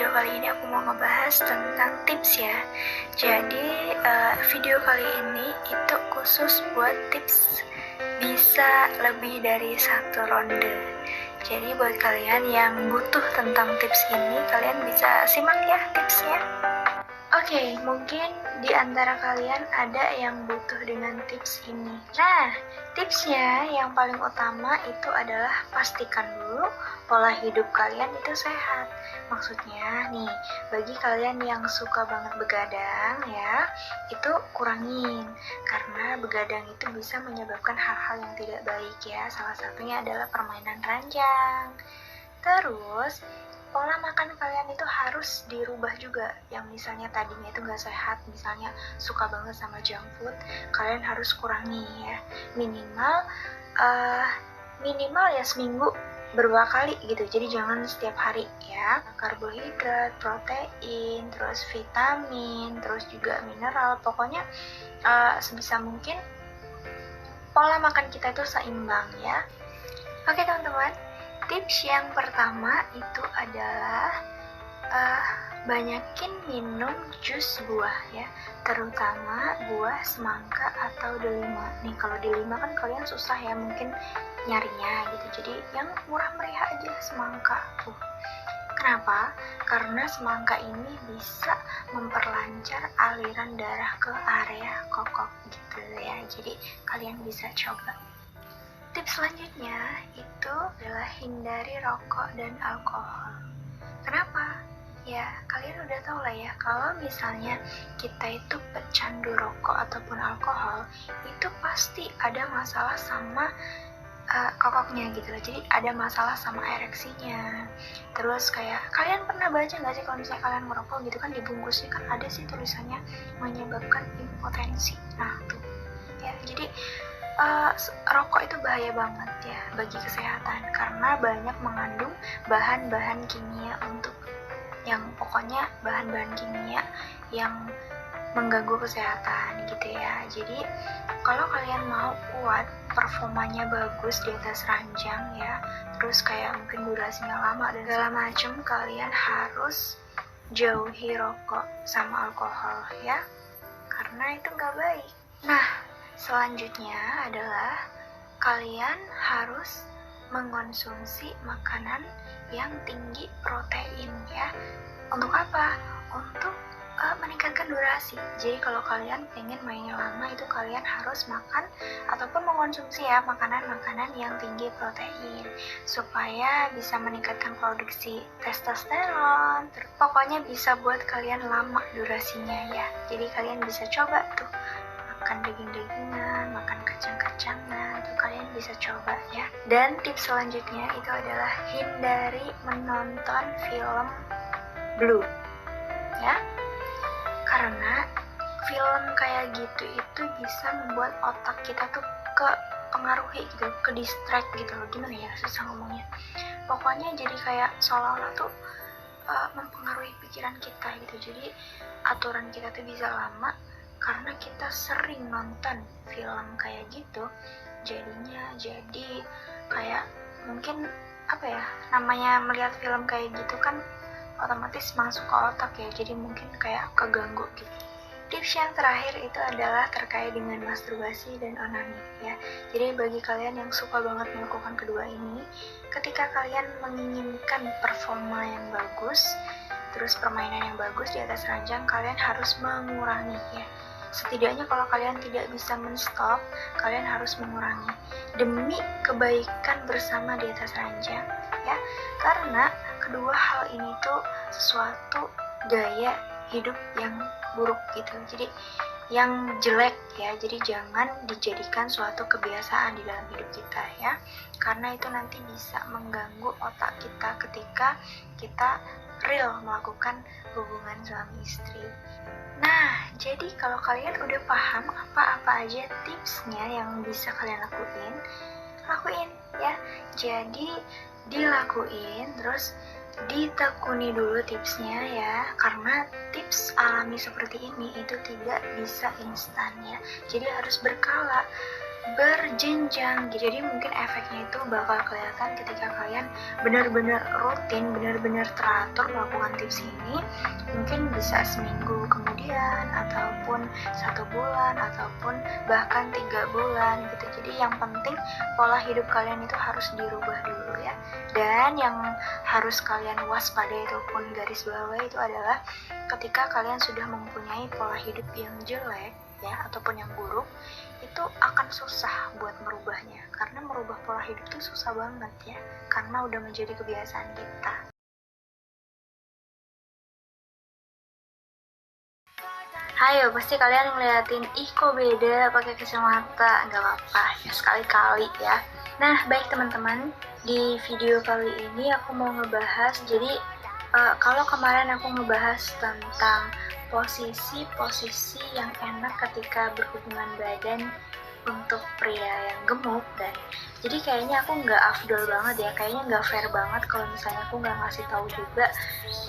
video kali ini aku mau ngebahas tentang tips ya. Jadi video kali ini itu khusus buat tips bisa lebih dari satu ronde. Jadi buat kalian yang butuh tentang tips ini, kalian bisa simak ya tipsnya. Oke, mungkin di antara kalian ada yang butuh dengan tips ini. Nah, tipsnya yang paling utama itu adalah pastikan dulu pola hidup kalian itu sehat. Maksudnya nih, bagi kalian yang suka banget begadang ya, itu kurangin. Karena begadang itu bisa menyebabkan hal-hal yang tidak baik ya. Salah satunya adalah permainan ranjang. Terus, pola makan kalian itu harus dirubah juga. Yang misalnya tadinya itu gak sehat, misalnya suka banget sama junk food, kalian harus kurangi ya. Minimal ya seminggu beberapa kali gitu. Jadi jangan setiap hari ya. Karbohidrat, protein, terus vitamin, terus juga mineral. Pokoknya sebisa mungkin pola makan kita itu seimbang ya. Oke teman-teman, tips yang pertama itu adalah banyakin minum jus buah ya, terutama buah semangka atau delima. Nih kalau delima kan kalian susah ya mungkin nyarinya gitu, jadi yang murah meriah aja semangka tuh. Kenapa? Karena semangka ini bisa memperlancar aliran darah ke area kokok gitu ya, jadi kalian bisa coba. Tips selanjutnya itu adalah hindari rokok dan alkohol. Kenapa? Ya, kalian udah tahu lah ya, kalau misalnya kita itu pecandu rokok ataupun alkohol, itu pasti ada masalah sama kokoknya gitu loh. Jadi ada masalah sama ereksinya. Terus kayak, kalian pernah baca nggak sih kalau misalnya kalian merokok gitu kan di bungkusnya kan ada sih tulisannya menyebabkan impotensi. Nah tuh, ya jadi rokok itu bahaya banget ya bagi kesehatan karena banyak mengandung bahan-bahan kimia untuk yang pokoknya bahan-bahan kimia yang mengganggu kesehatan gitu ya. Jadi kalau kalian mau kuat, performanya bagus di atas ranjang ya, terus kayak mungkin durasinya lama dan segala macem, kalian harus jauhi rokok sama alkohol ya, karena itu nggak baik. Nah, selanjutnya adalah kalian harus mengkonsumsi makanan yang tinggi protein ya. Untuk apa? Untuk meningkatkan durasi. Jadi kalau kalian pengen mainnya lama itu kalian harus makan ataupun mengkonsumsi ya makanan-makanan yang tinggi protein supaya bisa meningkatkan produksi testosteron. Pokoknya bisa buat kalian lama durasinya ya. Jadi kalian bisa coba tuh makan daging-dagingan, makan kacang-kacangan, itu kalian bisa coba ya. Dan tips selanjutnya itu adalah hindari menonton film blue ya, karena film kayak gitu itu bisa membuat otak kita tuh kepengaruhi gitu, ke distract gitu loh. Gimana ya, susah ngomongnya. Pokoknya jadi kayak seolah-olah tuh mempengaruhi pikiran kita gitu. Jadi aturan kita tuh bisa lama karena kita sering nonton film kayak gitu. Jadinya jadi kayak mungkin apa ya, namanya melihat film kayak gitu kan otomatis masuk ke otak ya, jadi mungkin kayak keganggu gitu. Tips yang terakhir itu adalah terkait dengan masturbasi dan onani ya. Jadi bagi kalian yang suka banget melakukan kedua ini, ketika kalian menginginkan performa yang bagus, terus permainan yang bagus di atas ranjang, kalian harus mengurangi ya. Setidaknya kalau kalian tidak bisa men-stop, kalian harus mengurangi demi kebaikan bersama di atas ranjang ya. Karena kedua hal ini tuh sesuatu gaya hidup yang buruk gitu, jadi yang jelek ya. Jadi jangan dijadikan suatu kebiasaan di dalam hidup kita ya, karena itu nanti bisa mengganggu otak kita ketika kita real melakukan hubungan suami istri. Nah, jadi kalau kalian udah paham apa-apa aja tipsnya yang bisa kalian lakuin ya. Jadi dilakuin, terus ditekuni dulu tipsnya ya, karena tips alami seperti ini itu tidak bisa instan ya. Jadi harus berkala, berjenjang. Jadi mungkin efeknya itu bakal kelihatan ketika kalian benar-benar rutin, benar-benar teratur melakukan tips ini mungkin bisa seminggu kemudian, ataupun 1 bulan, ataupun bahkan 3 bulan gitu. Jadi yang penting pola hidup kalian itu harus dirubah dulu ya. Dan yang harus kalian waspadai ataupun garis bawah itu adalah ketika kalian sudah mempunyai pola hidup yang jelek ya, ataupun yang buruk, itu akan susah buat merubahnya. Karena merubah pola hidup itu susah banget ya, karena udah menjadi kebiasaan kita. Hayo, pasti kalian ngeliatin, ih kok beda pakai kacamata. Nggak apa-apa, ya sekali-kali ya. Nah, baik teman-teman, di video kali ini aku mau ngebahas, jadi kalau kemarin aku ngebahas tentang posisi-posisi yang enak ketika berhubungan badan untuk pria yang gemuk, dan jadi kayaknya aku nggak afdol banget ya, kayaknya nggak fair banget kalau misalnya aku nggak ngasih tahu juga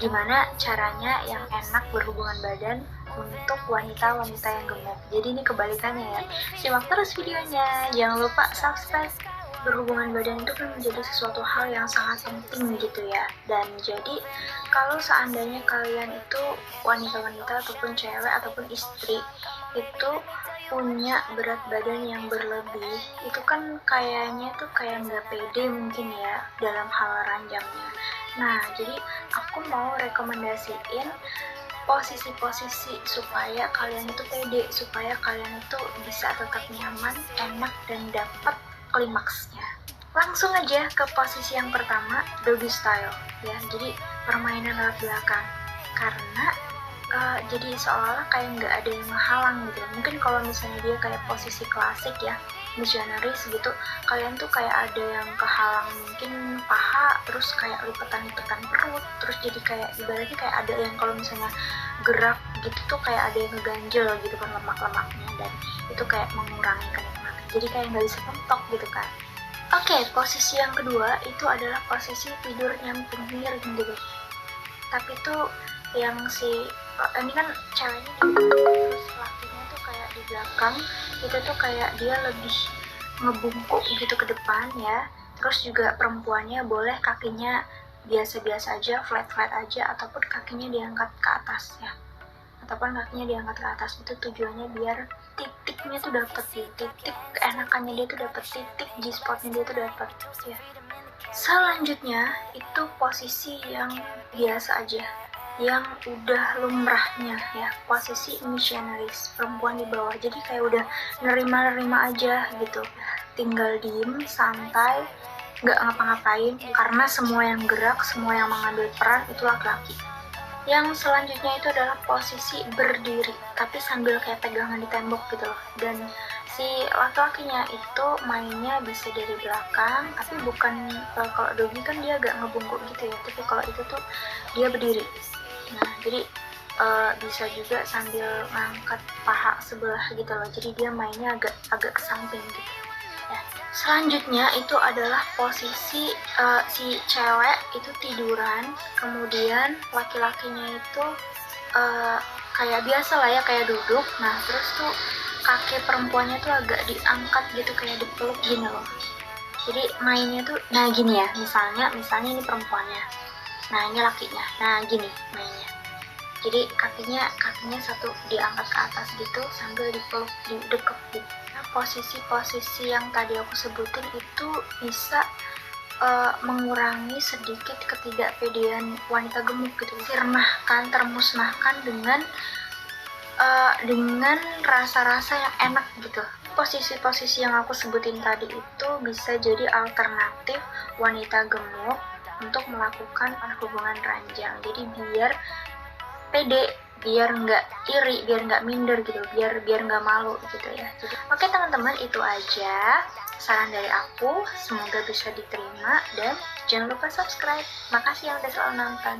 gimana caranya yang enak berhubungan badan untuk wanita-wanita yang gemuk. Jadi ini kebalikannya ya, simak terus videonya, jangan lupa subscribe. Berhubungan badan itu kan menjadi sesuatu hal yang sangat penting gitu ya. Dan jadi kalau seandainya kalian itu wanita-wanita ataupun cewek ataupun istri itu punya berat badan yang berlebih, itu kan kayaknya tuh kayak nggak pede mungkin ya dalam hal ranjangnya. Nah, jadi aku mau rekomendasiin posisi-posisi supaya kalian itu pede, supaya kalian itu bisa tetap nyaman, enak, dan dapat klimaksnya. Langsung aja ke posisi yang pertama, doggy style ya. Jadi permainan lewat belakang, karena jadi seolah-olah kayak nggak ada yang menghalang gitu. Mungkin kalau misalnya dia kayak posisi klasik ya, missionaries gitu, kalian tuh kayak ada yang kehalang mungkin paha, terus kayak lipetan-lipetan perut, terus jadi kayak ibaratnya kayak ada yang kalau misalnya gerak gitu tuh kayak ada yang ngeganjel gitu kan lemak-lemaknya, dan itu kayak mengurangi kenikmatan. Jadi kayak nggak bisa mentok gitu kan. Oke, posisi yang kedua itu adalah posisi tidur nyamping miring gitu. Tapi tuh yang ini kan ceweknya di depan, terus lakinya tuh kayak di belakang, itu tuh kayak dia lebih ngebungkuk gitu ke depan ya. Terus juga perempuannya boleh kakinya biasa-biasa aja, flat-flat aja, ataupun kakinya diangkat ke atas ya. Ataupun kakinya diangkat ke atas, itu tujuannya biar titiknya tuh dapet ya. Titik keenakannya dia tuh dapet, titik G-spotnya dia tuh dapet ya. Selanjutnya itu posisi yang biasa aja, yang udah lumrahnya ya, posisi missionaries, perempuan di bawah. Jadi kayak udah nerima-nerima aja gitu, tinggal diem, santai, nggak ngapa-ngapain, karena semua yang gerak, semua yang mengambil peran itu laki-laki. Yang selanjutnya itu adalah posisi berdiri, tapi sambil kayak pegangan di tembok gitu loh. Dan si laki-lakinya itu mainnya bisa dari belakang, tapi bukan kalau doggy kan dia agak ngebungkuk gitu ya, tapi kalau itu tuh dia berdiri. Nah, jadi bisa juga sambil ngangkat paha sebelah gitu loh, jadi dia mainnya agak ke samping gitu ya. Selanjutnya itu adalah posisi si cewek itu tiduran, kemudian laki-lakinya itu kayak biasa lah ya, kayak duduk. Nah, terus tuh kaki perempuannya tuh agak diangkat gitu, kayak dipeluk gini loh. Jadi mainnya tuh, nah gini ya, misalnya ini perempuannya, nah ini lakinya, nah gini mainnya. Jadi kakinya satu diangkat ke atas gitu sambil dipeluk, didekep gitu. Nah, posisi-posisi yang tadi aku sebutin itu bisa mengurangi sedikit ketidakpedean wanita gemuk gitu. Termusnahkan dengan rasa-rasa yang enak gitu. Posisi-posisi yang aku sebutin tadi itu bisa jadi alternatif wanita gemuk untuk melakukan hubungan ranjang. Jadi biar pede, biar nggak iri, biar nggak minder gitu, biar nggak malu gitu ya. Jadi, oke teman-teman, itu aja saran dari aku, semoga bisa diterima, dan jangan lupa subscribe. Makasih yang udah selalu nonton.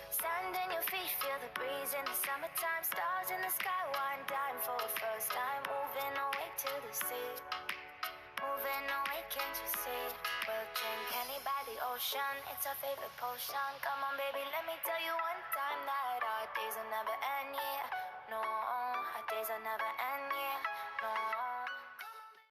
Stand your feet, feel the breeze in the summertime. Stars in the sky, one dime for a first time. Moving away to the sea. Moving away, can't you see? We'll drink honey by the ocean. It's our favorite potion. Come on, baby, let me tell you one time that our days will never end. Yeah, no, our days will never end.